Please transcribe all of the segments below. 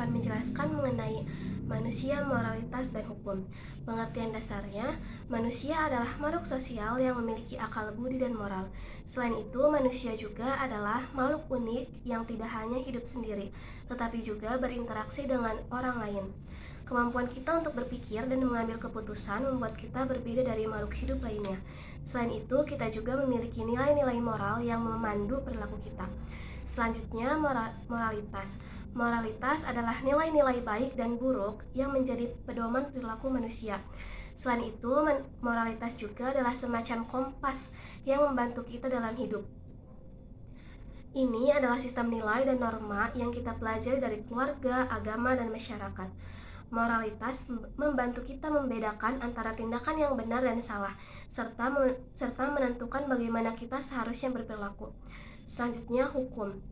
akan menjelaskan mengenai manusia, moralitas, dan hukum. Pengertian dasarnya, manusia adalah makhluk sosial yang memiliki akal budi dan moral. Selain itu, manusia juga adalah makhluk unik yang tidak hanya hidup sendiri, tetapi juga berinteraksi dengan orang lain. Kemampuan kita untuk berpikir dan mengambil keputusan membuat kita berbeda dari makhluk hidup lainnya. Selain itu, kita juga memiliki nilai-nilai moral yang memandu perilaku kita. Selanjutnya, moralitas. Moralitas adalah nilai-nilai baik dan buruk yang menjadi pedoman perilaku manusia. Selain itu, moralitas juga adalah semacam kompas yang membantu kita dalam hidup. Ini adalah sistem nilai dan norma yang kita pelajari dari keluarga, agama, dan masyarakat. Moralitas membantu kita membedakan antara tindakan yang benar dan salah, serta menentukan bagaimana kita seharusnya berperilaku. Selanjutnya, hukum.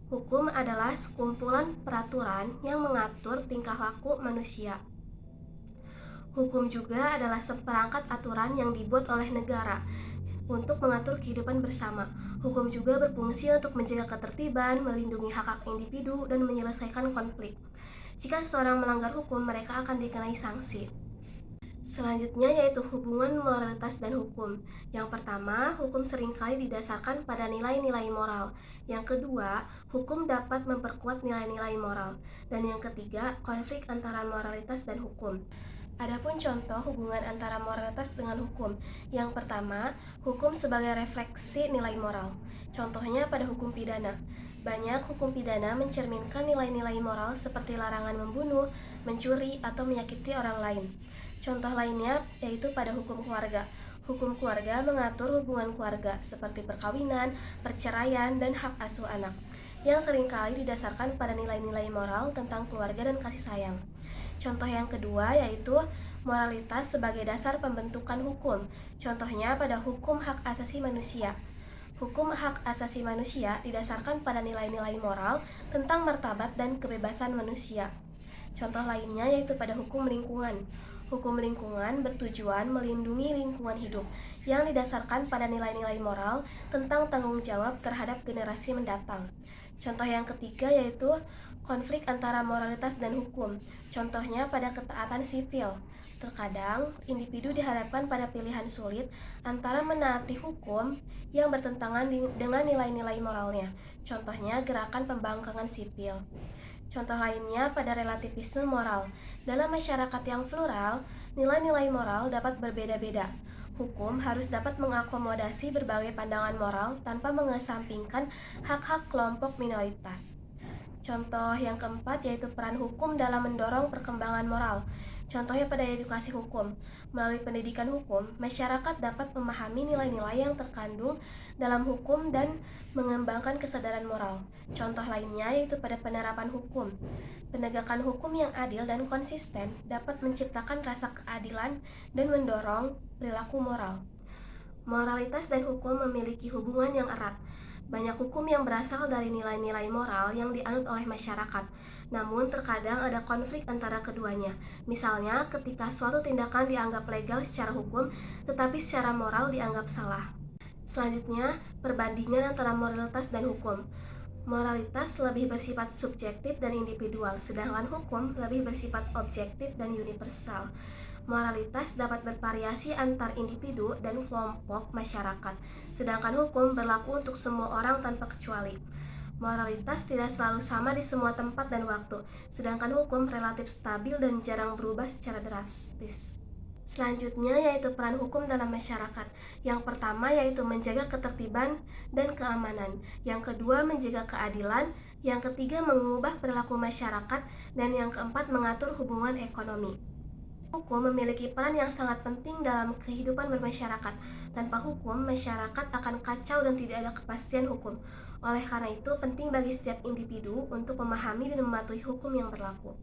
Hukum adalah sekumpulan peraturan yang mengatur tingkah laku manusia. Hukum juga adalah seperangkat aturan yang dibuat oleh negara untuk mengatur kehidupan bersama. Hukum juga berfungsi untuk menjaga ketertiban, melindungi hak-hak individu, dan menyelesaikan konflik. Jika seseorang melanggar hukum, mereka akan dikenai sanksi. Selanjutnya yaitu hubungan moralitas dan hukum. Yang pertama, hukum seringkali didasarkan pada nilai-nilai moral. Yang kedua, hukum dapat memperkuat nilai-nilai moral. Dan yang ketiga, konflik antara moralitas dan hukum. Adapun contoh hubungan antara moralitas dengan hukum. Yang pertama, hukum sebagai refleksi nilai moral. Contohnya pada hukum pidana. Banyak hukum pidana mencerminkan nilai-nilai moral seperti larangan membunuh, mencuri, atau menyakiti orang lain. Contoh lainnya yaitu pada hukum keluarga. Hukum keluarga mengatur hubungan keluarga seperti perkawinan, perceraian, dan hak asuh anak, yang seringkali didasarkan pada nilai-nilai moral tentang keluarga dan kasih sayang. Contoh yang kedua yaitu moralitas sebagai dasar pembentukan hukum. Contohnya pada hukum hak asasi manusia. Hukum hak asasi manusia didasarkan pada nilai-nilai moral tentang martabat dan kebebasan manusia. Contoh lainnya yaitu pada hukum lingkungan. Hukum lingkungan bertujuan melindungi lingkungan hidup yang didasarkan pada nilai-nilai moral tentang tanggung jawab terhadap generasi mendatang. Contoh yang ketiga yaitu konflik antara moralitas dan hukum. Contohnya pada ketaatan sipil. Terkadang, individu dihadapkan pada pilihan sulit antara menaati hukum yang bertentangan dengan nilai-nilai moralnya. Contohnya gerakan pembangkangan sipil. Contoh lainnya pada relativisme moral. Dalam masyarakat yang plural, nilai-nilai moral dapat berbeda-beda. Hukum harus dapat mengakomodasi berbagai pandangan moral tanpa mengesampingkan hak-hak kelompok minoritas. Contoh yang keempat yaitu peran hukum dalam mendorong perkembangan moral. Contohnya pada edukasi hukum. Melalui pendidikan hukum, masyarakat dapat memahami nilai-nilai yang terkandung dalam hukum dan mengembangkan kesadaran moral. Contoh lainnya yaitu pada penerapan hukum. Penegakan hukum yang adil dan konsisten dapat menciptakan rasa keadilan dan mendorong perilaku moral. Moralitas dan hukum memiliki hubungan yang erat. Banyak hukum yang berasal dari nilai-nilai moral yang dianut oleh masyarakat. Namun terkadang ada konflik antara keduanya. Misalnya ketika suatu tindakan dianggap legal secara hukum, tetapi secara moral dianggap salah. Selanjutnya, perbandingan antara moralitas dan hukum. Moralitas lebih bersifat subjektif dan individual, sedangkan hukum lebih bersifat objektif dan universal. Moralitas dapat bervariasi antar individu dan kelompok masyarakat, sedangkan hukum berlaku untuk semua orang tanpa kecuali. Moralitas tidak selalu sama di semua tempat dan waktu, sedangkan hukum relatif stabil dan jarang berubah secara drastis. Selanjutnya yaitu peran hukum dalam masyarakat. Yang pertama yaitu menjaga ketertiban dan keamanan. Yang kedua menjaga keadilan. Yang ketiga mengubah perilaku masyarakat. Dan yang keempat mengatur hubungan ekonomi. Hukum memiliki peran yang sangat penting dalam kehidupan bermasyarakat. Tanpa hukum, masyarakat akan kacau dan tidak ada kepastian hukum. Oleh karena itu, penting bagi setiap individu untuk memahami dan mematuhi hukum yang berlaku.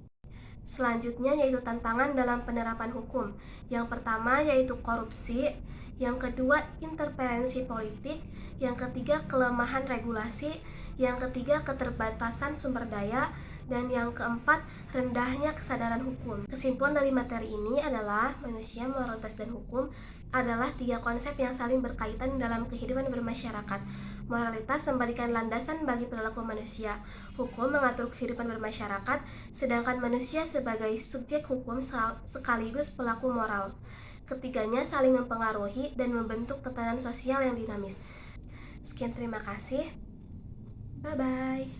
Selanjutnya yaitu tantangan dalam penerapan hukum. Yang pertama yaitu korupsi, yang kedua interferensi politik, yang ketiga kelemahan regulasi, yang ketiga keterbatasan sumber daya, Dan yang keempat, rendahnya kesadaran hukum. Kesimpulan dari materi ini adalah manusia, moralitas, dan hukum adalah 3 konsep yang saling berkaitan dalam kehidupan bermasyarakat. Moralitas memberikan landasan bagi perilaku manusia. Hukum mengatur kehidupan bermasyarakat, sedangkan manusia sebagai subjek hukum sekaligus pelaku moral. Ketiganya saling mempengaruhi dan membentuk tatanan sosial yang dinamis. Sekian, terima kasih. Bye-bye.